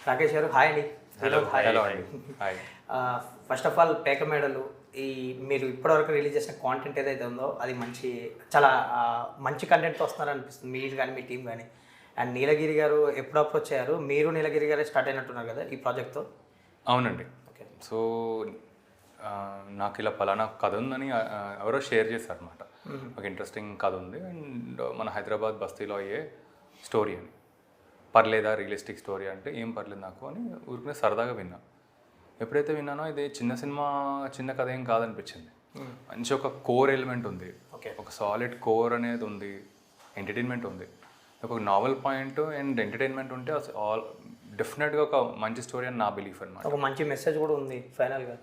రాకేష్ గారు హాయ్ అండి. Hello hello అండి. హాయ్. ఫస్ట్ ఆఫ్ ఆల్ పేక మేడలు ఈ మీరు ఇప్పటివరకు రిలీజ్ చేసిన కాంటెంట్ ఏదైతే ఉందో అది చాలా మంచి కంటెంట్తో వస్తున్నారు అనిపిస్తుంది, మీరు కానీ మీ టీం కానీ. అండ్ నీలగిరి గారు ఎప్పుడు అప్రోచ్ అయ్యారు? మీరు నీలగిరి గారే స్టార్ట్ అయినట్టున్నారు కదా ఈ ప్రాజెక్ట్తో. అవునండి. ఓకే. సో నాకు ఇలా పలానా కథ ఉందని ఎవరో షేర్ చేశారు అనమాట. ఒక ఇంట్రెస్టింగ్ కథ ఉంది అండ్ మన హైదరాబాద్ బస్తీలో అయ్యే స్టోరీ అని. పర్లేదా రియలిస్టిక్ స్టోరీ అంటే ఏం పర్లేదు నాకు అని ఊరికే సరదాగా విన్నా. ఎప్పుడైతే విన్నానో ఇది చిన్న సినిమా చిన్న కథ ఏం కాదనిపించింది. మంచి ఒక కోర్ ఎలిమెంట్ ఉంది, ఒక సాలిడ్ కోర్ అనేది ఉంది, ఎంటర్టైన్మెంట్ ఉంది, ఒక నావెల్ పాయింట్ అండ్ ఎంటర్టైన్మెంట్ ఉంటే ఆల్ డెఫినెట్గా ఒక మంచి స్టోరీ అని నా బిలీఫ్ అనమాట. ఒక మంచి మెసేజ్ కూడా ఉంది ఫైనల్గా.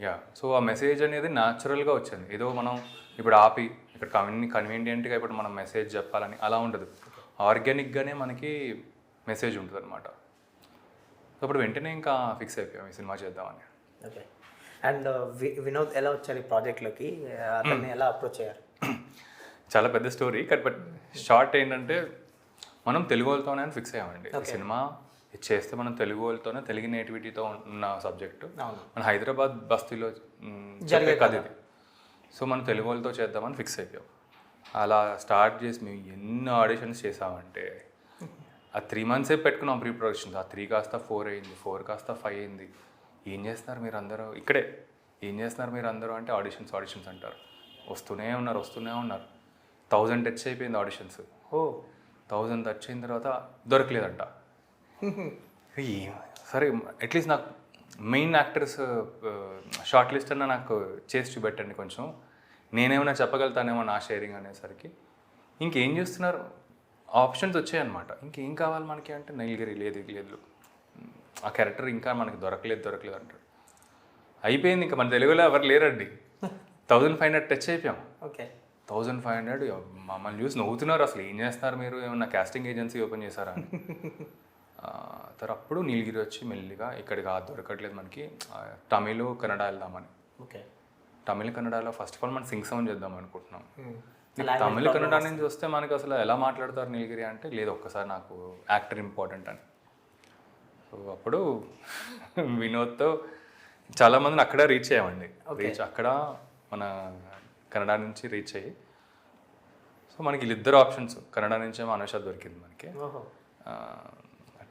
యా సో ఆ మెసేజ్ అనేది న్యాచురల్గా వచ్చింది. ఏదో మనం ఇప్పుడు ఆపి ఇక్కడ కన్వీనియంట్గా ఇప్పుడు మనం మెసేజ్ చెప్పాలని అలా ఉండదు. ఆర్గానిక్గానే మనకి మెసేజ్ ఉంటుంది అనమాట. సో అప్పుడు వెంటనే ఇంకా ఫిక్స్ అయిపోయాం ఈ సినిమా చేద్దామని. ఓకే. అండ్ వినోద్ ఎలా వచ్చారు ఈ ప్రాజెక్ట్లోకి? అతన్ని ఎలా అప్రోచ్ అయ్యారు? చాలా పెద్ద స్టోరీ బట్ షార్ట్ ఏంటంటే మనం తెలుగు వాళ్ళతోనే అని ఫిక్స్ అయ్యామండి. ఈ సినిమా చేస్తే మనం తెలుగు వాళ్ళతోనే, తెలుగు నేటివిటీతో ఉన్న సబ్జెక్టు మన హైదరాబాద్ బస్తీలో జరిగే కథ ఇది. సో మనం తెలుగు వాళ్ళతో చేద్దామని ఫిక్స్ అయిపోయాం. అలా స్టార్ట్ చేసి మేము ఎన్ని ఆడిషన్స్ చేసామంటే ఆ 3 months పెట్టుకున్నాం ప్రీ ప్రొడక్షన్స్. ఆ 3 కాస్త 4 అయింది, 4 కాస్త 5 అయింది. ఏం చేస్తున్నారు మీరు అందరూ ఇక్కడే, ఏం చేస్తున్నారు మీరు అందరూ అంటే ఆడిషన్స్ అంటారు. వస్తూనే ఉన్నారు 1000 టచ్ అయిపోయింది ఆడిషన్స్. 1000 టచ్ అయిన తర్వాత దొరకలేదంట. సరే అట్లీస్ట్ నాకు మెయిన్ యాక్టర్స్ షార్ట్ లిస్ట్ అన్న నాకు చేసి చూపెట్టండి కొంచెం, నేనేమైనా చెప్పగలుగుతానేమో నా షేరింగ్ అనేసరికి ఇంకేం చేస్తున్నారు ఆప్షన్స్ వచ్చాయన్నమాట. ఇంకేం కావాలి మనకి అంటే నీలగిరి లేదు, ఆ క్యారెక్టర్ ఇంకా మనకి దొరకలేదు అంటారు. అయిపోయింది, ఇంకా మన తెలుగులో ఎవరు లేరండి. 1500 టచ్ అయిపోయాం. ఓకే. 1500 మమ్మల్ని చూసి నవ్వుతున్నారు. అసలు ఏం చేస్తున్నారు మీరు, ఏమన్నా కాస్టింగ్ ఏజెన్సీ ఓపెన్ చేశారా అని. తర్వాత అప్పుడు నీలగిరి వచ్చి మెల్లిగా ఇక్కడికి దొరకట్లేదు మనకి, తమిళ్ కన్నడ వెళ్దామని. ఓకే. తమిళ కన్నడలో ఫస్ట్ ఆఫ్ ఆల్ మనం సింగ్ సౌండ్ చేద్దాం అనుకుంటున్నాం. తమిళ కన్నడ నుంచి వస్తే మనకి అసలు ఎలా మాట్లాడతారు నీలగిరి అంటే, లేదు ఒక్కసారి నాకు యాక్టర్ ఇంపార్టెంట్ అని. సో అప్పుడు వినోద్తో చాలామందిని అక్కడ రీచ్ అయ్యామండి. అక్కడ మన కన్నడ నుంచి రీచ్ అయ్యి, సో మనకి వీళ్ళిద్దరు ఆప్షన్స్, కన్నడ నుంచేమో అనుష దొరికింది మనకి,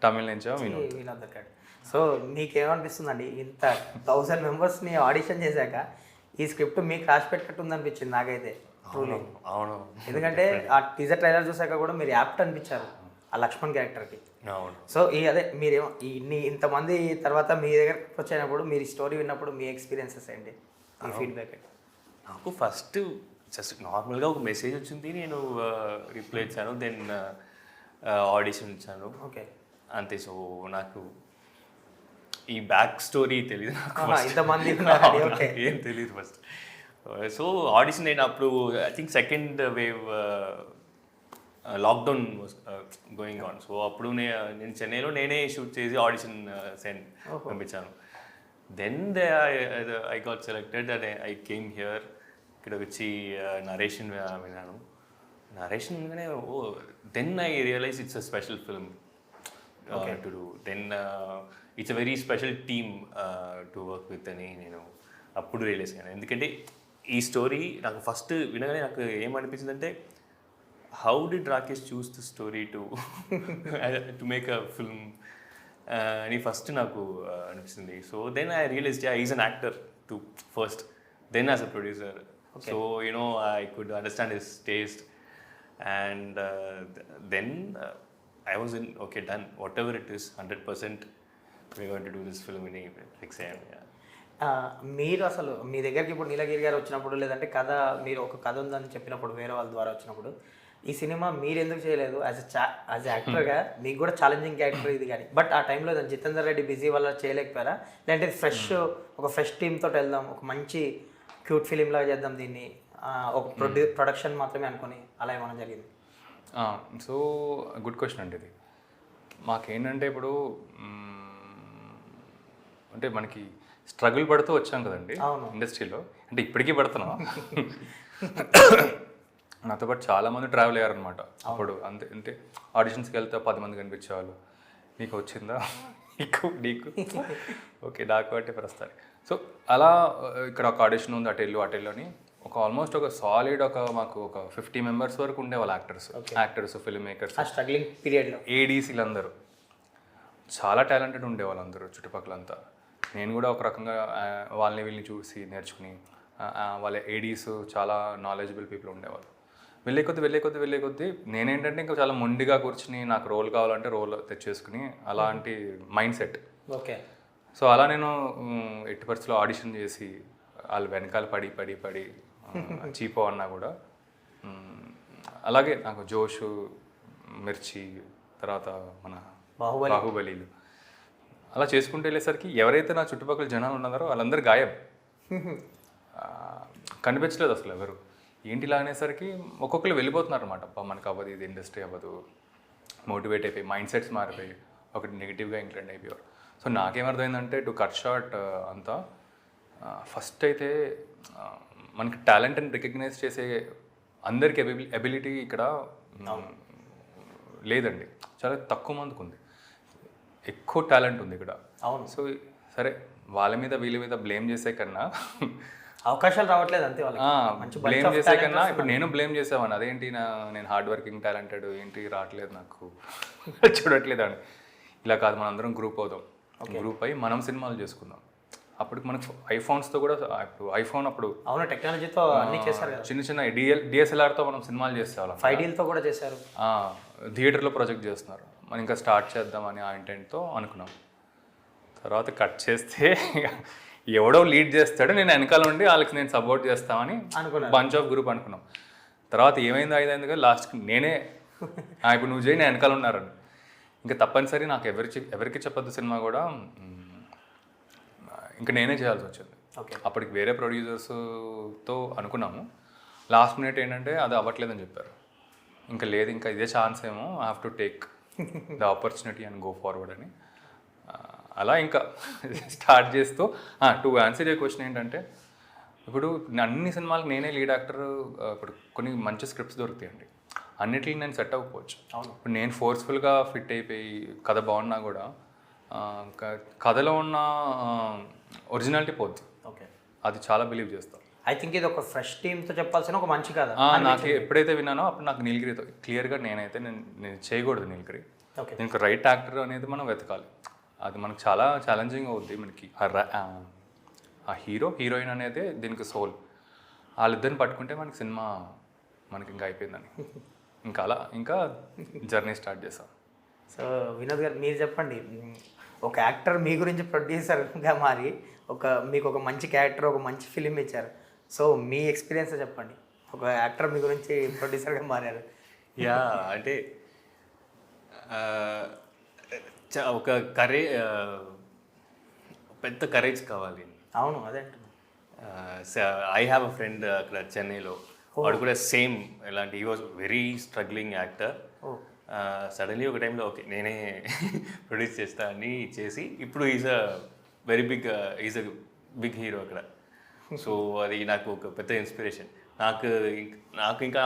తమిళ నుంచేమో వినోద్ దొరికాడు. సో మీకేమనిపిస్తుందండి, ఇంత 1000 మెంబర్స్ని ఆడిషన్ చేశాక ఈ స్క్రిప్ట్ మీకు రాసి పెట్టట్టుంది అనిపించింది నాకైతే. అవును. ఎందుకంటే ఆ టీజర్ ట్రైలర్ చూసాక కూడా మీరు యాప్ట్ అనిపించారు ఆ లక్ష్మణ్ క్యారెక్టర్కి. అవును. సో మీరేమో ఇంతమంది తర్వాత మీ దగ్గర వచ్చినప్పుడు మీరు ఈ స్టోరీ విన్నప్పుడు మీ ఎక్స్పీరియన్సెస్ ఏంటి, మీ ఫీడ్బ్యాక్ ఏంటి? నాకు ఫస్ట్ జస్ట్ నార్మల్గా ఒక మెసేజ్ వచ్చింది, నేను రిప్లై ఇచ్చాను, దెన్ ఆడిషన్ ఇచ్చాను. ఓకే. అంతే. సో నాకు ఈ బ్యాక్ స్టోరీ తెలియదు, ఇంతమంది ఏం తెలియదు ఫస్ట్. సో ఆడిషన్ నేను అప్పుడు I think second wave lockdown going on. So అప్పుడు నేను చెన్నైలో నేనే షూట్ చేసి ఆడిషన్ పంపించాను. Then I got selected and I came here. ఇక్కడ వచ్చి నరేషన్ విన్నాను. నరేషన్ వినగానే then I realise it's a special film to do. Then it's a very special team to work with అని నేను అప్పుడు రియలైజ్ అయ్యాను. ఎందుకంటే ఈ స్టోరీ నాకు ఫస్ట్ వినగానే నాకు ఏమనిపించిందంటే, how did Rakesh choose the story to make a film అని ఫస్ట్ నాకు అనిపిస్తుంది. So then I realised is an actor too first, then as a producer. So I could understand his taste and then I was in, okay, done, whatever it is, 100% we're going to do this film in fix అయ్యాను. మీరు అసలు మీ దగ్గరికి ఇప్పుడు నీలగిరి గారు వచ్చినప్పుడు, లేదంటే మీరు ఒక కథ ఉందని చెప్పినప్పుడు వేరే వాళ్ళ ద్వారా వచ్చినప్పుడు, ఈ సినిమా మీరు ఎందుకు చేయలేదు యాజ్ యాక్టర్గా? మీకు కూడా ఛాలెంజింగ్ క్యారెక్టర్ ఇది కానీ, బట్ ఆ టైంలో జితేందర్ రెడ్డి బిజీ వల్ల చేయలేకపోయారా? లేదంటే ఒక ఫ్రెష్ టీమ్తో వెళ్దాం, ఒక మంచి క్యూట్ ఫిలిం లాగా చేద్దాం దీన్ని, ఒక ప్రొడక్షన్ మాత్రమే అనుకొని అలా ఏమైనా జరిగింది? సో గుడ్ క్వశ్చన్ అండి ఇది. మాకేంటంటే ఇప్పుడు అంటే మనకి స్ట్రగుల్ పడుతూ వచ్చాం కదండి ఇండస్ట్రీలో, అంటే ఇప్పటికీ పడుతున్నాం. నాతో పాటు చాలామంది ట్రావెల్ అయ్యారనమాట అప్పుడు. అంటే ఆడిషన్స్కి వెళ్తే 10 మంది కనిపించేవాళ్ళు, మీకు వచ్చిందా నీకు ఓకే నాకు అంటే ప్రస్తుతానికి. సో అలా ఇక్కడ ఒక ఆడిషన్ ఉంది అటెల్లో అని ఒక ఆల్మోస్ట్ ఒక సాలిడ్ మాకు ఒక 50 మెంబర్స్ వరకు ఉండేవాళ్ళు యాక్టర్స్ ఫిల్మ్ మేకర్స్ ఆ స్ట్రగ్లింగ్ పీరియడ్లో ఏడీసీలు అందరూ చాలా టాలెంటెడ్ ఉండేవాళ్ళు అందరూ చుట్టుపక్కలంతా. నేను కూడా ఒక రకంగా వాళ్ళని వీళ్ళని చూసి నేర్చుకుని వాళ్ళ ఏడీస్ చాలా నాలెడ్జబుల్ పీపుల్ ఉండేవాళ్ళు. వెళ్ళే కొద్దీ నేనేంటంటే ఇంకా చాలా మొండిగా కూర్చుని నాకు రోల్ కావాలంటే రోల్ తెచ్చేసుకుని అలాంటి మైండ్ సెట్. ఓకే. సో అలా నేను ఎట్టి పరిస్థితుల్లో ఆడిషన్ చేసి వాళ్ళు వెనకాల పడి చీపో అన్నా కూడా అలాగే నాకు జోషు, మిర్చి, తర్వాత మన బాహుబలిలు అలా చేసుకుంటూ వెళ్ళేసరికి ఎవరైతే నా చుట్టుపక్కల జనాలు ఉన్నారో వాళ్ళందరూ గాయబ్, కనిపించలేదు అసలు ఎవరు. ఏంటి ఇలా అనేసరికి ఒక్కొక్కరు వెళ్ళిపోతున్నారు అనమాట. మనకు అవ్వదు, ఇది ఇండస్ట్రీ అవ్వదు, మోటివేట్ అయిపోయి మైండ్ సెట్స్ మారిపోయి ఒకటి నెగిటివ్గా ఇంక్లైన్ అయిపోయారు. సో నాకేమర్థమైందంటే టు కట్ షార్ట్ అంతా ఫస్ట్ అయితే మనకి టాలెంట్ని రికగ్నైజ్ చేసే అందరికి ఎబిలిటీ ఇక్కడ లేదండి, చాలా తక్కువ మందికి ఉంది. ఎక్కువ టాలెంట్ ఉంది ఇక్కడ. అవును. సో సరే వాళ్ళ మీద వీళ్ళ మీద బ్లేమ్ చేసే కన్నా అవకాశాలు రావట్లేదు అంతే వాళ్ళకి. బ్లేమ్ చేసే కన్నా ఇప్పుడు నేను బ్లేమ్ చేసేవాడిని, అదేంటి నేను హార్డ్ వర్కింగ్ టాలెంటెడ్ ఏంటి రావట్లేదు నాకు చూడట్లేదు అని. ఇలా కాదు, మనం అందరం గ్రూప్ అవుదాం, గ్రూప్ అయ్యి మనం సినిమాలు చేసుకుందాం. అప్పుడు మనకు ఐఫోన్స్తో కూడా ఇప్పుడు ఐఫోన్ అప్పుడు అవును టెక్నాలజీతో అన్ని చేశారు కదా, చిన్న డిఎస్ఎల్ఆర్తో మనం సినిమాలు చేసేవాళ్ళం. 5Dతో కూడా చేశారు. థియేటర్లో ప్రాజెక్ట్ చేస్తున్నారు, మనం ఇంకా స్టార్ట్ చేద్దామని ఆ ఇంటెంట్తో అనుకున్నాం. తర్వాత కట్ చేస్తే ఎవడో లీడ్ చేస్తాడు, నేను వెనకాల ఉండి వాళ్ళకి నేను సపోర్ట్ చేస్తామని బంచ్ ఆఫ్ గ్రూప్ అనుకున్నాం. తర్వాత ఏమైంది ఐదైంది కదా లాస్ట్కి నేనే ఇప్పుడు నువ్వు చేయి నేను వెనకాల ఉన్నారని. ఇంకా తప్పనిసరి నాకు ఎవరికి చెప్పొద్దు సినిమా కూడా ఇంకా నేనే చేయాల్సి వచ్చింది. అప్పటికి వేరే ప్రొడ్యూసర్స్తో అనుకున్నాము, లాస్ట్ మినిట్ ఏంటంటే అది అవ్వట్లేదని చెప్పారు. ఇంకా లేదు, ఇంకా ఇదే ఛాన్స్ ఏమో, I have to take the opportunity and go forward అని అలా ఇంకా స్టార్ట్ చేస్తూ టు ఆన్సర్ ఏ క్వశ్చన్ ఏంటంటే ఇప్పుడు అన్ని సినిమాలకు నేనే లీడ్ యాక్టర్. ఇప్పుడు కొన్ని మంచి స్క్రిప్ట్స్ దొరుకుతాయండి, అన్నిటికీ నేను సెట్ అవ్వకపోవచ్చు. ఇప్పుడు నేను ఫోర్స్ఫుల్గా ఫిట్ అయిపోయి కథ బాగున్నా కూడా కథలో ఉన్న ఒరిజినాలిటీ పోద్ది. ఓకే, అది చాలా బిలీవ్ చేస్తాను. ఐ థింక్ ఇది ఒక ఫ్రెష్ టీమ్తో చెప్పాల్సిన ఒక మంచి కథ. నాకు ఎప్పుడైతే విన్నానో అప్పుడు నాకు నీలగిరితో క్లియర్గా నేను చేయకూడదు నీలగిరి, దీనికి రైట్ యాక్టర్ అనేది మనం వెతకాలి. అది మనకు చాలా ఛాలెంజింగ్ అవుద్ది. మనకి ఆ హీరోయిన్ అనేది దీనికి సోల్, వాళ్ళిద్దరిని పట్టుకుంటే మనకి సినిమా మనకి ఇంకా అయిపోయిందని ఇంకా జర్నీ స్టార్ట్ చేస్తాం. సో వినోద్ గారు మీరు చెప్పండి, ఒక యాక్టర్ మీ గురించి ప్రొడ్యూసర్గా మారి మీకు ఒక మంచి క్యారెక్టర్ ఒక మంచి ఫిలిం ఇచ్చారు. సో మీ ఎక్స్పీరియన్స్ చెప్పండి, ఒక యాక్టర్ మీ గురించి ప్రొడ్యూసర్గా మారారు. యా అంటే ఒక పెద్ద కరేజ్ కావాలి. అవును, అదే ఐ హ్యావ్ అ ఫ్రెండ్ అక్కడ చెన్నైలో, వాడు కూడా సేమ్ ఇలాంటి he was very struggling actor. Suddenly ఒక టైంలో ఓకే నేనే ప్రొడ్యూస్ చేస్తా అని చేసి ఇప్పుడు is a very is a big hero అక్కడ. సో అది నాకు ఒక పెద్ద ఇన్స్పిరేషన్. నాకు ఇంకా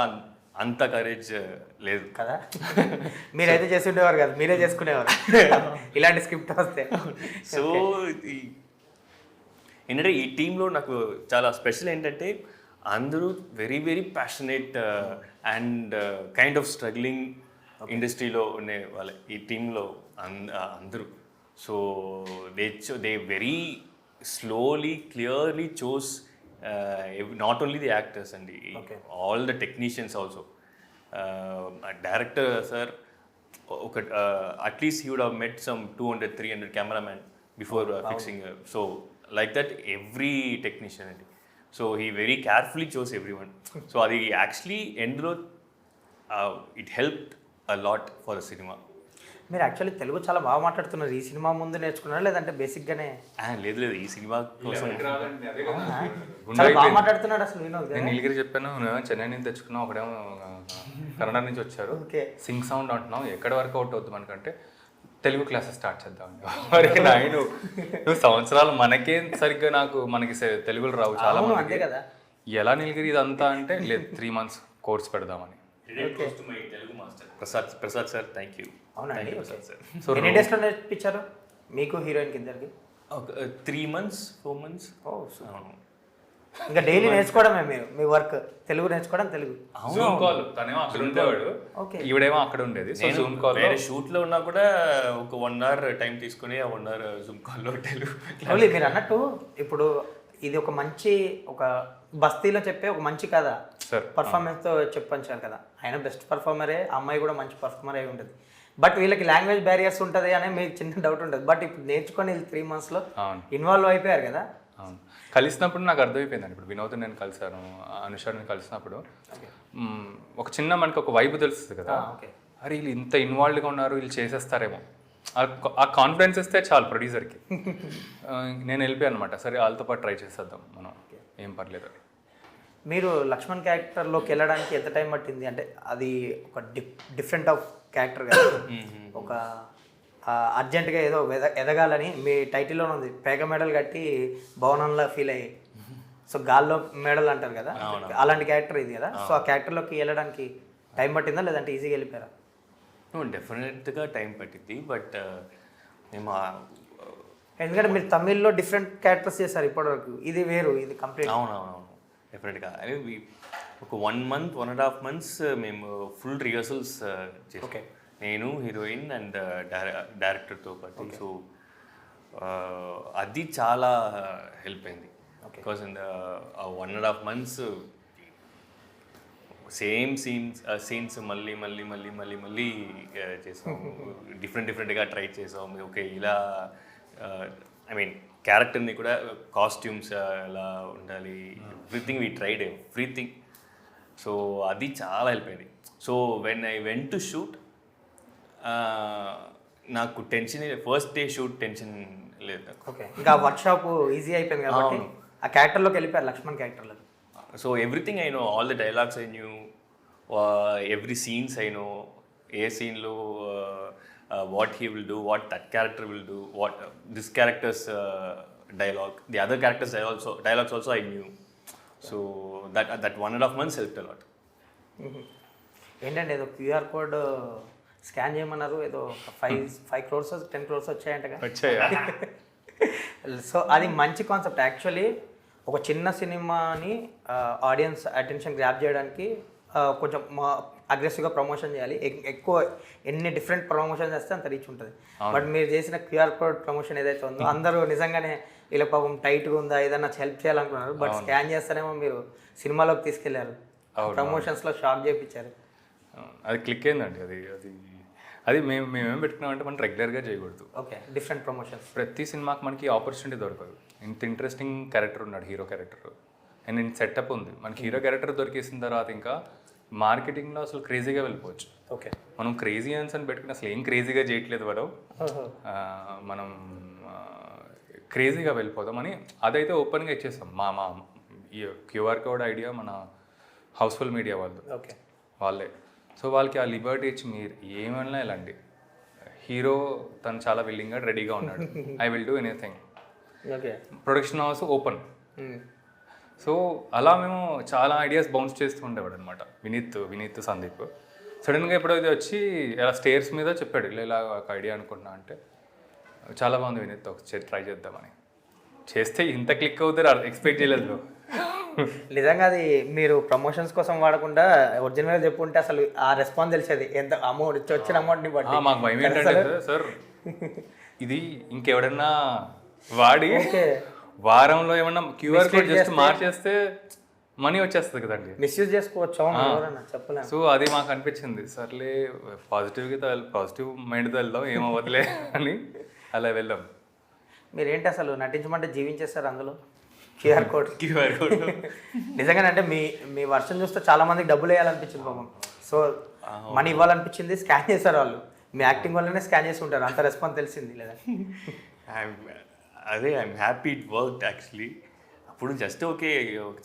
అంత కరేజ్ లేదు కదా. మీరైతే చేస్తుండేవారు కదా, మీరే చేసుకునేవారు ఇలాంటి స్క్రిప్ట్ వస్తే. సో ఏంటంటే ఈ టీంలో నాకు చాలా స్పెషల్ ఏంటంటే అందరూ very very passionate and kind of struggling ఇండస్ట్రీలో ఉండే వాళ్ళే ఈ టీంలో అందరూ. So they very slowly clearly chose not only the actors అండి, all the technicians also. Director sir ఒక at least he would have met some 200-300 cameramen before fixing. So like that every technician అండి. So he very carefully chose every one. So అది actually ఎండ్లో it helped a lot for the cinema. మీరు actually Telugu చాలా బాగా మాట్లాడుతున్నారు. ఈ cinema ముందు నేర్చుకున్నారా లేదంటే బేసిక్గానే? లేదు ఈ సినిమా కోసం చాలా బాగా మాట్లాడుతున్నాడు అసలు వినోద్. నేను నీలగిరి చెప్పాను, చెన్నై నుంచి తెచ్చుకున్నావు, ఒకడేమో కన్నడ నుంచి వచ్చారు, సింగ్ సౌండ్ అంటున్నావు, ఎక్కడి వరకు అవుట్ అవుతుంది మనకంటే తెలుగు క్లాసెస్ స్టార్ట్ చేద్దామండి. మరి నువ్వు సంవత్సరాలు మనకేం సరిగ్గా మనకి తెలుగులో రావు చాలా మంది కదా, ఎలా నీలగిరి ఇదంతా అంటే లేదు 3 months కోర్స్ పెడదామని. Prasad sir thank you. అవునండి. సో ఎన్ని డేస్లో నేర్పించారు మీకు హీరోయిన్కి ఇద్దరికి? ఒక 3 months 4 months. ఓ ఇంకా డైలీ నేర్చుకోవడమే మీరు మీ వర్క్, తెలుగు నేర్చుకోవడం, తెలుగు. జూమ్ కాల్, తనేమో అక్కడ ఉండేవాడు, ఈవిడేమో అక్కడ ఉండేది. సో జూమ్ కాల్ వేరే షూట్లో ఉన్నా కూడా ఒక 1 hour టైం తీసుకుని ఆ 1 hour జూమ్ కాల్లో తెలుగు. ఓన్లీ మీరు అన్నట్టు ఇప్పుడు ఇది ఒక మంచి ఒక బస్తీలో చెప్పే ఒక మంచి కథ, పర్ఫార్మెన్స్తో చెప్పంచారు కదా. ఆయన బెస్ట్ పర్ఫార్మరే, అమ్మాయి కూడా మంచి పర్ఫార్మర్ అయి ఉంటుంది. బట్ వీళ్ళకి లాంగ్వేజ్ బ్యారియర్స్ ఉంటుంది అనే మీకు చిన్న డౌట్ ఉంటుంది. బట్ ఇప్పుడు నేర్చుకొని 3 monthsలో ఇన్వాల్వ్ అయిపోయారు కదా. కలిసినప్పుడు నాకు అర్థమైపోయిందండి. ఇప్పుడు వినోద్ నేను కలిసాను, అనుషాని కలిసినప్పుడు ఒక చిన్న మనకి ఒక వైబ్ తెలుస్తుంది కదా, అరే వీళ్ళు ఇంత ఇన్వాల్వ్గా ఉన్నారు, వీళ్ళు చేసేస్తారేమో, ఆ కాన్ఫిడెన్స్ ఇస్తే చాలు ప్రొడ్యూసర్కి. నేను వెళ్ళిపోయాను అనమాట, సరే వాళ్ళతో పాటు ట్రై చేసేద్దాం మనం, ఏం పర్లేదు. మీరు లక్ష్మణ్ క్యారెక్టర్లోకి వెళ్ళడానికి ఎంత టైం పట్టింది? అంటే అది ఒక డిఫరెంట్ ఆఫ్ క్యారెక్టర్ కదా, ఒక అర్జెంటుగా ఏదో ఎదగాలని మీ టైటిల్లోనే ఉంది, పేక మెడల్ కట్టి భవనంలో ఫీల్ అయ్యి, సో గాల్లో మెడల్ అంటారు కదా, అలాంటి క్యారెక్టర్ ఇది కదా. సో ఆ క్యారెక్టర్లోకి వెళ్ళడానికి టైం పట్టిందా లేదంటే ఈజీగా వెళ్ళిపోయారా? డెఫినెట్గా టైం పట్టింది. బట్ మేము ఎందుకంటే మీరు తమిళ్లో డిఫరెంట్ క్యారెక్టర్స్ చేశారు ఇప్పటివరకు, ఇది వేరు, ఇది కంప్లీట్. అవునవునవును, డెఫినెట్గా. అదే ఒక 1 month 1.5 months మేము ఫుల్ రిహర్సల్స్ చేసాం, నేను, హీరోయిన్ అండ్ డైరెక్టర్తో పాటు. సో అది చాలా హెల్ప్ అయింది. Because in 1.5 months same scenes మళ్ళీ మళ్ళీ మళ్ళీ మళ్ళీ మళ్ళీ చేసాం, డిఫరెంట్గా ట్రై చేసాం. ఓకే ఇలా ఐ మీన్ క్యారెక్టర్ని కూడా, కాస్ట్యూమ్స్ ఎలా ఉండాలి, everything we tried everything. So అది చాలా హెల్ప్ అయింది. So when I went to shoot నాకు tension, first day shoot tension లేదు నాకు. ఓకే, ఇంకా వర్క్షాప్ ఈజీ అయిపోయింది కాబట్టి ఆ క్యారెక్టర్లోకి వెళ్ళిపోయారు, లక్ష్మణ్ క్యారెక్టర్లో. So everything I know, all the dialogues I knew, every scenes I know, ఏ సీన్లో what he will do, what that character will do, what this characters dialogue, the other characters dialogues also I knew. So that 1.5 months helped a lot. ఏంటంటే ఏదో QR code scan చేయమన్నారు, ఏదో 5 crores 10 crores వచ్చాయంటగా. So అది మంచి concept actually. ఒక చిన్న సినిమాని audience attention grab చేయడానికి కొంచెం అగ్రెసివ్గా ప్రమోషన్ చేయాలి, ఎక్కువ ఎన్ని డిఫరెంట్ ప్రమోషన్ చేస్తే అంత రీచ్ ఉంటుంది. బట్ మీరు చేసిన క్యూఆర్ కోడ్ ప్రమోషన్ ఏదైతే ఉందో, అందరూ నిజంగానే వీళ్ళ పాపం టైట్గా ఉందా ఏదన్నా హెల్ప్ చేయాలనుకున్నారు, బట్ స్కాన్ చేస్తేనేమో మీరు సినిమాలోకి తీసుకెళ్లారు, ప్రమోషన్స్లో షాక్ చేయించారు. అది క్లిక్ అయిందండి. అది మేమేం పెట్టుకున్నామంటే మనం రెగ్యులర్గా చేయకూడదు. Okay, different promotions. ప్రతి సినిమాకి మనకి ఆపర్చునిటీ దొరకదు. ఇంత ఇంట్రెస్టింగ్ క్యారెక్టర్ ఉన్నాడు, హీరో క్యారెక్టర్, అండ్ ఇంత సెటప్ ఉంది మనకి. హీరో క్యారెక్టర్ దొరికేసిన తర్వాత ఇంకా మార్కెటింగ్లో అసలు క్రేజీగా వెళ్ళిపోవచ్చు. ఓకే, మనం క్రేజీ అన్స్ అని పెట్టుకుని అసలు ఏం క్రేజీగా చేయట్లేదు వాడు, మనం క్రేజీగా వెళ్ళిపోదామని అదైతే ఓపెన్గా ఇచ్చేస్తాం. మా ఈ క్యూఆర్ కోడ్ ఐడియా మన హౌస్ఫుల్ మీడియా వాళ్ళే. సో వాళ్ళకి ఆ లిబర్టీ ఇచ్చి మీరు ఏమన్నా వెళ్ళండి, హీరో తను చాలా విల్లింగ్గా రెడీగా ఉన్నాడు, I will do anything. Production house open. So అలా మేము చాలా ఐడియాస్ బౌన్స్ చేస్తూ ఉండేవాడు అనమాట వినీత్ సందీప్. సడన్గా ఎప్పుడైతే వచ్చి ఇలా స్టేర్స్ మీద చెప్పాడు, ఇలా ఒక ఐడియా అనుకుంటున్నా అంటే, చాలా బాగుంది వినీత్, ఒకసారి ట్రై చేద్దామని చేస్తే ఇంత క్లిక్ అవుతారు ఎక్స్పెక్ట్ చేయలేదు. నిజంగా అది మీరు ప్రమోషన్స్ కోసం వాడకుండా ఒరిజినల్గా చెప్పుంటే అసలు ఆ రెస్పాన్స్ తెలిసేది, ఎంత అమౌంట్ వచ్చిన అమౌంట్ని బట్టి. మాకు భయం ఏంటంటే సార్, ఇది ఇంకెవడన్నా వాడి వారంలో ఏమన్నా క్యూఆర్ కోడ్ జస్ట్ మార్చేస్తే మనీ వచ్చేస్తుంది కదండి, మిస్యూజ్ చేసుకోవచ్చు. చెప్పలేదు. సో అది మాకు అనిపించింది, సర్లే పాజిటివ్ మైండ్తో వెళ్దాం, ఏమవ్వదులే అని అలా వెళ్ళాం. మీరేంటి అసలు నటించమంటే జీవించేస్తారు అందులో క్యూఆర్ కోడ్. నిజంగానే అంటే మీ వర్షన్ చూస్తే చాలా మందికి డబ్బులు వేయాలనిపించింది పాపం. సో మనీ ఇవ్వాలనిపించింది, స్కాన్ చేశారు వాళ్ళు. మీ యాక్టింగ్ వల్లనే స్కాన్ చేసి ఉంటారు, అంత రెస్పాన్స్ తెలిసింది లేదా? అదే I'm happy it worked actually. అప్పుడు జస్ట్ ఓకే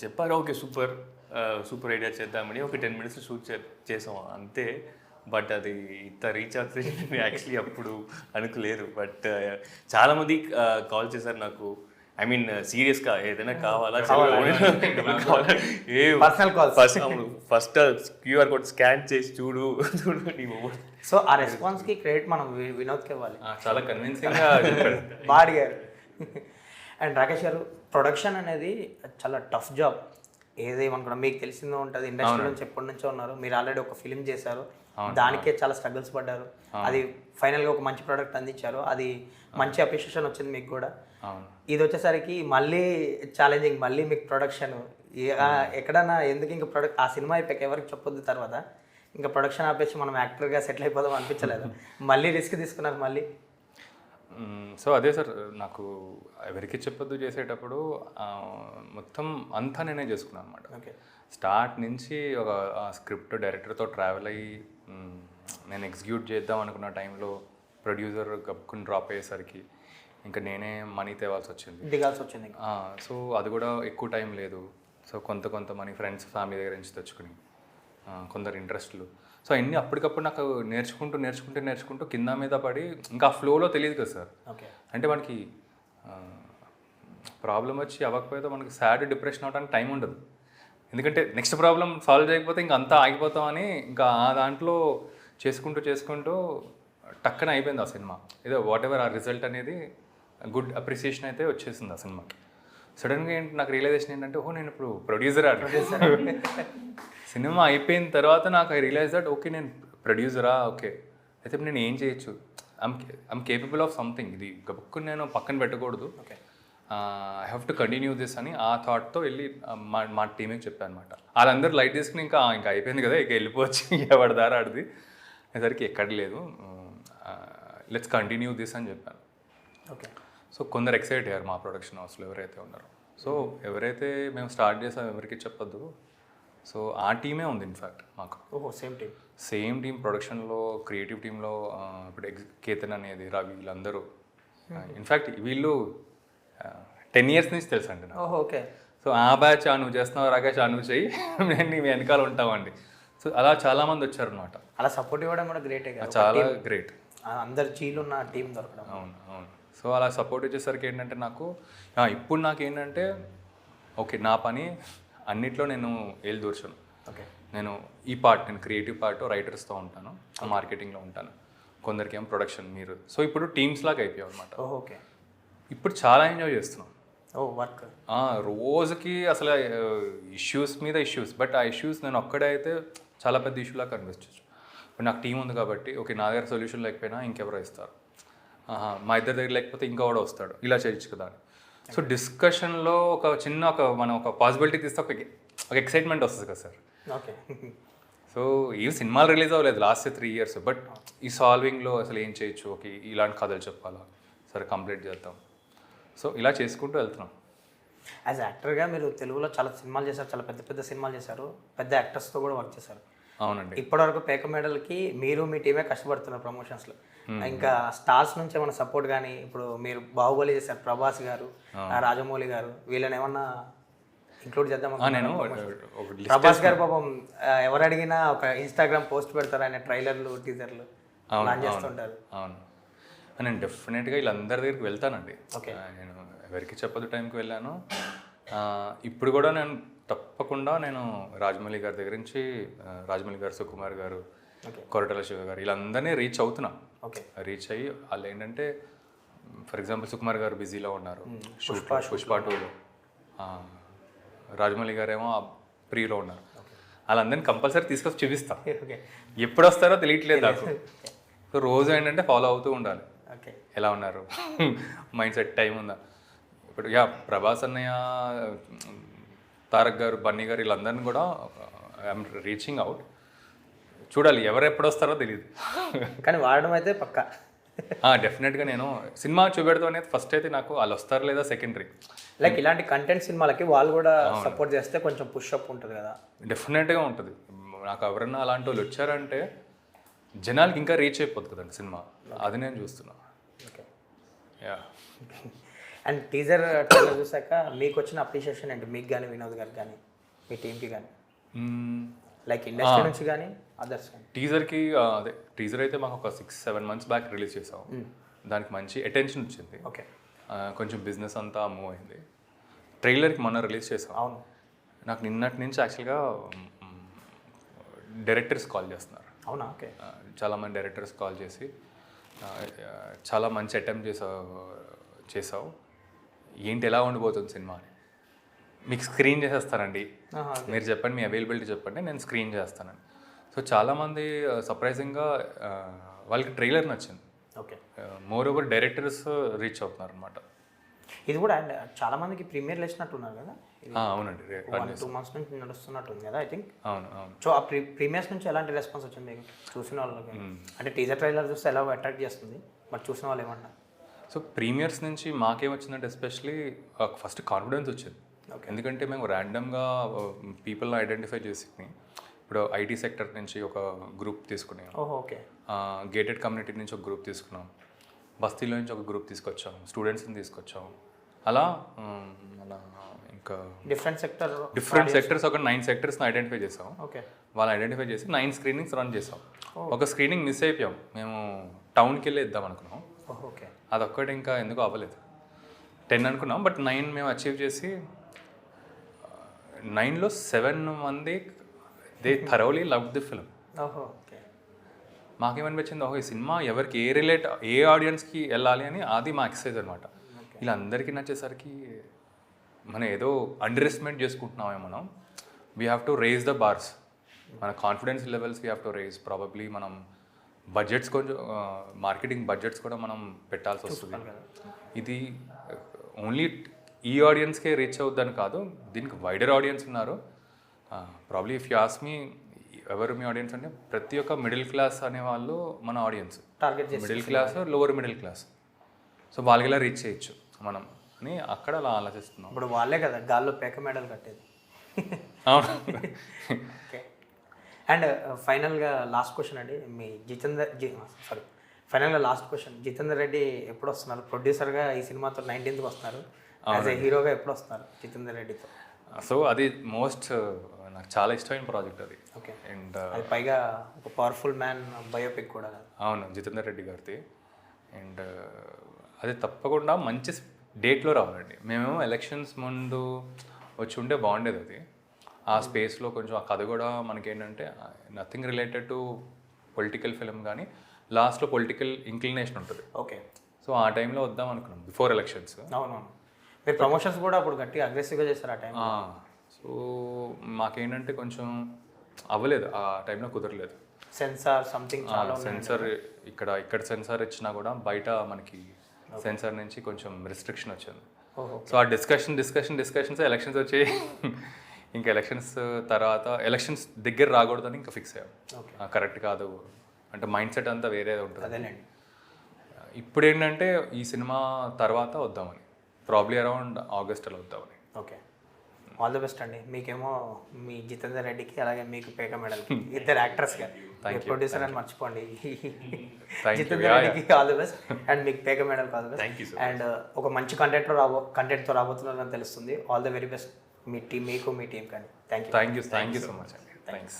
చెప్పారు, ఓకే సూపర్ ఐడియా చేద్దామని ఒక 10 minutes షూట్ చేసాం అంతే. బట్ అది ఇంత రీచ్ అవుతుంది యాక్చువల్లీ అప్పుడు అనుకోలేదు. బట్ చాలామంది కాల్ చేశారు నాకు, ఐ మీన్ సీరియస్గా ఏదైనా కావాలా డబ్బులు కావాలా ఏ personal calls. First QR code scan చేసి చూడు నీ మొబైల్. సో ఆ రెస్పాన్స్కి క్రెడిట్ మనం వినోద్కి ఇవ్వాలి. చాలా కన్విన్సింగ్గా చెప్పాడు. బాగా అడిగారు. అండ్ రాకేష్ గారు, ప్రొడక్షన్ అనేది చాలా టఫ్ జాబ్. ఏదేమనుకున్నా మీకు తెలిసిందో ఉంటుంది, ఇండస్ట్రీ నుంచి ఎప్పటి నుంచో ఉన్నారు, మీరు ఆల్రెడీ ఒక ఫిలిం చేశారు, దానికే చాలా స్ట్రగుల్స్ పడ్డారు, అది ఫైనల్గా ఒక మంచి ప్రోడక్ట్ అందించారు, అది మంచి అప్రిషియేషన్ వచ్చింది మీకు కూడా. ఇది వచ్చేసరికి మళ్ళీ ఛాలెంజింగ్, మళ్ళీ మీకు ప్రొడక్షన్ ఎక్కడన్నా ఎందుకు ఇంకా ప్రొడక్ట్ ఆ సినిమా అయిపోయాక ఎవరికి చెప్పొద్దు తర్వాత ఇంకా ప్రొడక్షన్ ఆపేసి మనం యాక్టర్గా సెటిల్ అయిపోదాం అనిపించలేదు, మళ్ళీ రిస్క్ తీసుకున్నారు మళ్ళీ? సో అదే సార్, నాకు ఎవరికి చెప్పొద్దు చేసేటప్పుడు మొత్తం అంతా నేనే చేసుకున్నాను అనమాట. ఓకే. స్టార్ట్ నుంచి ఒక స్క్రిప్ట్ డైరెక్టర్తో ట్రావెల్ అయ్యి నేను ఎగ్జిక్యూట్ చేద్దాం అనుకున్న టైంలో ప్రొడ్యూసర్ గప్పుకుని డ్రాప్ అయ్యేసరికి ఇంకా నేనే మనీ తేవాల్సి వచ్చింది, దిగాల్సి వచ్చింది. సో అది కూడా ఎక్కువ టైం లేదు. సో కొంత మనీ ఫ్రెండ్స్ ఫ్యామిలీ దగ్గర నుంచి తెచ్చుకుని కొందరు ఇంట్రెస్ట్లు, సో అన్నీ అప్పటికప్పుడు నాకు నేర్చుకుంటూ కింద మీద పడి ఇంకా ఫ్లోలో తెలియదు కదా సార్. ఓకే. అంటే మనకి ప్రాబ్లం వచ్చి అవ్వకపోతే మనకి సాడ్ డిప్రెషన్ అవడానికి టైం ఉండదు, ఎందుకంటే నెక్స్ట్ ప్రాబ్లం సాల్వ్ చేయకపోతే ఇంకా అంతా ఆగిపోతామని ఇంకా ఆ దాంట్లో చేసుకుంటూ టక్కన అయిపోయింది ఆ సినిమా. ఏదో వాట్ ఎవర్ ఆ రిజల్ట్ అనేది గుడ్ అప్రిసియేషన్ అయితే వచ్చేసింది ఆ సినిమాకి. సడన్గా ఏంటి నాకు రియలైజేషన్ ఏంటంటే, నేను ఇప్పుడు ప్రొడ్యూసరా. సినిమా అయిపోయిన తర్వాత నాకు ఐ రియలైజ్ దట్ ఓకే నేను ప్రొడ్యూసరా, ఓకే అయితే నేను ఏం చేయొచ్చు, ఐమ్ కేపబుల్ ఆఫ్ సంథింగ్, ఇది గబుక్కుని నేను పక్కన పెట్టకూడదు, okay I have to continue this అని ఆ థాట్తో వెళ్ళి మా టీమేకి చెప్పాను అనమాట. వాళ్ళందరూ లైట్ తీసుకుని ఇంకా అయిపోయింది కదా, ఇక వెళ్ళిపోవచ్చు, ఎవరి దారా ఆడిది అనేసరికి ఎక్కడ లేదు, లెట్స్ కంటిన్యూ దిస్ అని చెప్పాను. ఓకే. సో కొందరు ఎక్సైట్ అయ్యారు మా ప్రొడక్షన్ హౌస్లో ఎవరైతే ఉన్నారో. సో ఎవరైతే మేము స్టార్ట్ చేసాం ఎవరికి చెప్పొద్దు, సో ఆ టీమే ఉంది ఇన్ఫ్యాక్ట్ మాకు. ఓహో, సేమ్ టీమ్ ప్రొడక్షన్లో, క్రియేటివ్ టీంలో ఇప్పుడు కేతన్ అనేది, రవి, వీళ్ళందరూ ఇన్ఫ్యాక్ట్ వీళ్ళు 10 years నుంచి తెలుసు అండి నాకు. ఓకే. సో ఆ బ్యాచ్ నువ్వు చేస్తున్నావు రాకేష్, నువ్వు చెయ్యి, నేను నీ వెనకాల ఉంటామండి. సో అలా చాలామంది వచ్చారనమాట. అలా సపోర్ట్ ఇవ్వడం కూడా గ్రేటే కదా, చాలా గ్రేట్. అందరు చీలున్న టీం దొరకడం. అవును. సో అలా సపోర్ట్ ఇచ్చేసరికి ఏంటంటే నాకు ఇప్పుడు నాకు ఏంటంటే ఓకే నా పని అన్నిట్లో నేను ఏళ్ళు దూర్చాను. ఓకే. నేను నేను క్రియేటివ్ పార్ట్ రైటర్స్తో ఉంటాను, మార్కెటింగ్లో ఉంటాను, కొందరికి ఏమో ప్రొడక్షన్ మీరు. సో ఇప్పుడు టీమ్స్ లాగా అయిపోయావు అనమాట. ఓకే. ఇప్పుడు చాలా ఎంజాయ్ చేస్తున్నాం. వర్క్ రోజుకి అసలు ఇష్యూస్ మీద ఇష్యూస్, బట్ ఆ ఇష్యూస్ నేను ఒక్కడే అయితే చాలా పెద్ద ఇష్యూలా కనిపించవచ్చు. ఇప్పుడు నాకు టీం ఉంది కాబట్టి ఓకే నా దగ్గర సొల్యూషన్ లేకపోయినా ఇంకెవరో ఇస్తారు, మా ఇద్దరి దగ్గర లేకపోతే ఇంకొకడో వస్తాడు, ఇలా చేయొచ్చు కదా అని. సో డిస్కషన్లో మనం ఒక పాసిబిలిటీ తీస్తే ఒక ఎక్సైట్మెంట్ వస్తుంది కదా సార్. ఓకే. సో ఈ సినిమాలు రిలీజ్ అవ్వలేదు లాస్ట్ 3 years, బట్ ఈ సాల్వింగ్లో అసలు ఏం చేయొచ్చు, ఓకే ఇలాంటి కథలు చెప్పాలా, సరే కంప్లీట్ చేద్దాం, సో ఇలా చేసుకుంటూ వెళ్తున్నాం. యాజ్ యాక్టర్గా మీరు తెలుగులో చాలా సినిమాలు చేశారు, చాలా పెద్ద పెద్ద సినిమాలు చేశారు, పెద్ద యాక్టర్స్తో కూడా వర్క్ చేశారు. అవునండి. ఇప్పటివరకు పేక మెడల్కి మీరు మీ టీమే కష్టపడుతున్నారు ప్రమోషన్స్లో. ఇంకా స్టార్స్ నుంచి ఏమైనా సపోర్ట్ కానీ, ఇప్పుడు మీరు బాహుబలి చేశారు, ప్రభాస్ గారు, రాజమౌళి గారు, వీళ్ళని ఏమన్నా ఇంక్లూడ్ చేద్దాం? నేను ప్రభాస్ గారు పాపం ఎవరు అడిగినా ఒక ఇన్స్టాగ్రామ్ పోస్ట్ పెడతారు, ఆయన ట్రైలర్లు, టీజర్లు ప్లాన్ చేస్తుంటారు. అవును, నేను డెఫినెట్గా వీళ్ళందరి దగ్గరికి వెళ్తానండి. ఓకే. నేను ఎవరికి చెప్పదు టైంకి వెళ్ళాను. ఇప్పుడు కూడా నేను తప్పకుండా రాజమౌళి గారి దగ్గర నుంచి, రాజమౌళి గారు, సుకుమార్ గారు, కొరటాల శివ గారు, వీళ్ళందరినీ రీచ్ అవుతున్నా. ఓకే. రీచ్ అయ్యి వాళ్ళు ఏంటంటే ఫర్ ఎగ్జాంపుల్ సుకుమార్ గారు బిజీలో ఉన్నారు పుష్ప 2లో, రాజమౌళి గారు ఏమో ప్రీలో ఉన్నారు, వాళ్ళందరినీ కంపల్సరీ తీసుకొచ్చి చూపిస్తా. ఎప్పుడు వస్తారో తెలియట్లేదు నాకు. సో రోజు ఏంటంటే ఫాలో అవుతూ ఉండాలి, ఎలా ఉన్నారు, మైండ్ సెట్ టైం ఉందా. ఇప్పుడు ప్రభాస్ అన్నయ్య, తారక్ గారు, బన్నీ గారు, వీళ్ళందరినీ కూడా ఐఎమ్ రీచింగ్ అవుట్. చూడాలి ఎవరు ఎప్పుడు వస్తారో తెలియదు, కానీ వాడడం అయితే పక్కా. డెఫినెట్గా నేను సినిమా చూపెడతాం అనేది ఫస్ట్ అయితే నాకు వాళ్ళు వస్తారు లేదా సెకండరీ. లైక్ ఇలాంటి కంటెంట్ సినిమాలకి వాళ్ళు కూడా సపోర్ట్ చేస్తే కొంచెం పుష్ అప్ ఉంటుంది కదా. డెఫినెట్గా ఉంటుంది. నాకు ఎవరన్నా అలాంటి వాళ్ళు వచ్చారంటే జనాలకి ఇంకా రీచ్ అయిపోతుంది కదండి సినిమా, అది నేను చూస్తున్నా. Okay. Yeah. And teaser trailer చూసాక మీకు వచ్చిన అప్రిషియేషన్ ఏంటి, మీకు కానీ, వినోద్ గారికి కానీ, మీ టీంకి కానీ, లైక్ ఇండస్ట్రీ నుంచి కానీ అదర్స్ కానీ? టీజర్కి టీజర్ అయితే మాకు ఒక 6-7 months బ్యాక్ రిలీజ్ చేసాం, దానికి మంచి అటెన్షన్ వచ్చింది. ఓకే. కొంచెం బిజినెస్ అంతా మూవ్ అయింది. ట్రైలర్కి మొన్న రిలీజ్ చేసాం. అవును. నాకు నిన్నటి నుంచి యాక్చువల్గా డైరెక్టర్స్ కాల్ చేస్తున్నారు. అవునా? ఓకే. చాలామంది డైరెక్టర్స్ కాల్ చేసి చాలా మంచి అటెంప్ట్ చేసావు, ఏంటి ఎలా ఉండిపోతుంది సినిమా అని. మీకు స్క్రీన్ చేసేస్తానండి, మీరు చెప్పండి, మీ అవైలబిలిటీ చెప్పండి, నేను స్క్రీన్ చేస్తానండి. సో చాలామంది సర్ప్రైజింగ్గా వాళ్ళకి ట్రైలర్ నచ్చింది. Okay. More over directors reach అవుతున్నారు అనమాట. ఇది కూడా అండ్ చాలా మందికి ప్రీమియర్ లేచినట్టున్నారు కదా. అవునండి, 1-2 months నుంచి నడుస్తున్నట్టుంది కదా ఐ థింక్. అవును అవును. సో ఆ ప్రీమియర్స్ నుంచి ఎలాంటి రెస్పాన్స్ వచ్చింది మీకు చూసిన వాళ్ళకి? అంటే టీజర్ ట్రైలర్ చూస్తే ఎలా అట్రాక్ట్ చేస్తుంది, బట్ చూసిన వాళ్ళు ఏమంటారు? సో ప్రీమియర్స్ నుంచి మాకేమొచ్చిందంటే ఎస్పెషలీ ఫస్ట్ కాన్ఫిడెన్స్ వచ్చింది. ఎందుకంటే మేము ర్యాండమ్గా పీపుల్ని ఐడెంటిఫై చేసి, ఇప్పుడు ఐటీ సెక్టర్ నుంచి ఒక గ్రూప్ తీసుకున్నాం, ఓకే, గేటెడ్ కమ్యూనిటీ నుంచి ఒక గ్రూప్ తీసుకున్నాం, బస్తీలో నుంచి ఒక గ్రూప్ తీసుకొచ్చాం, స్టూడెంట్స్ని తీసుకొచ్చాం, అలా ఇంకా డిఫరెంట్ సెక్టర్స్ ఒక 9 సెక్టర్స్ని ఐడెంటిఫై చేసాం. ఓకే. వాళ్ళు ఐడెంటిఫై చేసి 9 స్క్రీనింగ్స్ రన్ చేసాం. ఒక స్క్రీనింగ్ మిస్ అయిపోయాం, మేము టౌన్కి వెళ్ళి ఇద్దాం అనుకున్నాం. ఓకే. అదొక్కటి ఇంకా ఎందుకు అవ్వలేదు. 10 అనుకున్నాం, బట్ 9 మేము అచీవ్ చేసి 9లో 7 మంది they thoroughly love the film. Okay. మాకేమనిపించింది, ఈ సినిమా ఎవరికి ఏ ఆడియన్స్కి వెళ్ళాలి అని అది మా ఎక్సర్సైజ్ అనమాట. ఇలా అందరికీ నచ్చేసరికి మనం ఏదో అండర్ ఎస్టిమేట్ చేసుకుంటున్నామే మనం. We have to raise the bars, మన confidence levels we have to raise. Probably మనం బడ్జెట్స్ కొంచెం మార్కెటింగ్ బడ్జెట్స్ కూడా మనం పెట్టాల్సి వస్తుంది. ఇది ఓన్లీ ఈ ఆడియన్స్కే రీచ్ అవుద్దని కాదు, దీనికి వైడర్ ఆడియన్స్ ఉన్నారు. Probably if you ask me ఎవరు మీ ఆడియన్స్ అంటే ప్రతి ఒక్క మిడిల్ క్లాస్ అనేవాళ్ళు మన audience. Target middle class, lower middle class. So వాళ్ళకి ఇలా రీచ్ చేయొచ్చు మనం అని అక్కడ అలా ఆలోచిస్తున్నాం. ఇప్పుడు వాళ్ళే కదా గాల్లో పేక మెడల్ కట్టేది. అవును. ఓకే. అండ్ ఫైనల్గా లాస్ట్ క్వశ్చన్ అండి, మీ ఫైనల్గా లాస్ట్ క్వశ్చన్, జితేందర్ రెడ్డి ఎప్పుడు వస్తున్నారు? ప్రొడ్యూసర్గా ఈ సినిమాతో 19th వస్తున్నారు, యాజ్ ఏ హీరోగా ఎప్పుడు వస్తున్నారు జితేందర్ రెడ్డితో? సో అది నాకు చాలా ఇష్టమైన ప్రాజెక్ట్ అది. ఓకే. అండ్ అది పైగా ఒక పవర్ఫుల్ మ్యాన్ బయోపిక్ కూడా. అవును, జితేందర్ రెడ్డి గారిది. అండ్ అది తప్పకుండా మంచి డేట్లో రావాలండి. మేము ఎలక్షన్స్ ముందు వచ్చి ఉంటే బాగుండేది. అది ఆ స్పేస్లో కొంచెం ఆ కథ కూడా మనకేంటంటే nothing related to political film, కానీ లాస్ట్లో పొలిటికల్ ఇంక్లినేషన్ ఉంటుంది. ఓకే. సో ఆ టైంలో వద్దాం అనుకున్నాం, బిఫోర్ ఎలక్షన్స్. అవునవును, మీరు ప్రమోషన్స్ కూడా అప్పుడు గట్టిగా అగ్రెసివ్గా చేస్తారు ఆ టైం. సో మాకేంటంటే కొంచెం అవ్వలేదు, ఆ టైంలో కుదరలేదు. సెన్సార్ సంథింగ్ చాలా సెన్సార్ ఇక్కడ సెన్సార్ ఇచ్చినా కూడా బయట మనకి సెన్సార్ నుంచి కొంచెం రిస్ట్రిక్షన్ వచ్చింది. సో ఆ డిస్కషన్స్ ఎలక్షన్స్ వచ్చి ఇంకా ఎలక్షన్స్ తర్వాత ఎలక్షన్స్ దగ్గర రాకూడదని ఇంకా ఫిక్స్ అయ్యాం. కరెక్ట్ కాదు అంటే మైండ్ సెట్ అంతా వేరే ఉంటుంది. అదేనండి. ఇప్పుడు ఏంటంటే ఈ సినిమా తర్వాత వద్దామని, ప్రాబ్లీ అరౌండ్ ఆగస్ట్ అలా వద్దామని. ఓకే. ఆల్ ది బెస్ట్ అండి. మీకేమో మీ జితేందర్ రెడ్డికి, అలాగే మీకు పేక మెడల్కి, ఇద్దరు యాక్టర్స్గా. ప్రొడ్యూసర్ అని మర్చిపోండి. జితేందర్ రెడ్డికి ఆల్ ది బెస్ట్, అండ్ మీకు పేక మెడల్కి ఆల్ ది బెస్ట్. అండ్ ఒక మంచి కంటెంట్తో రాబోతున్నారని తెలుస్తుంది. All the very best me team, మీకు మీ టీం కానీ. థ్యాంక్ యూ సో మచ్ అండి. థ్యాంక్స్.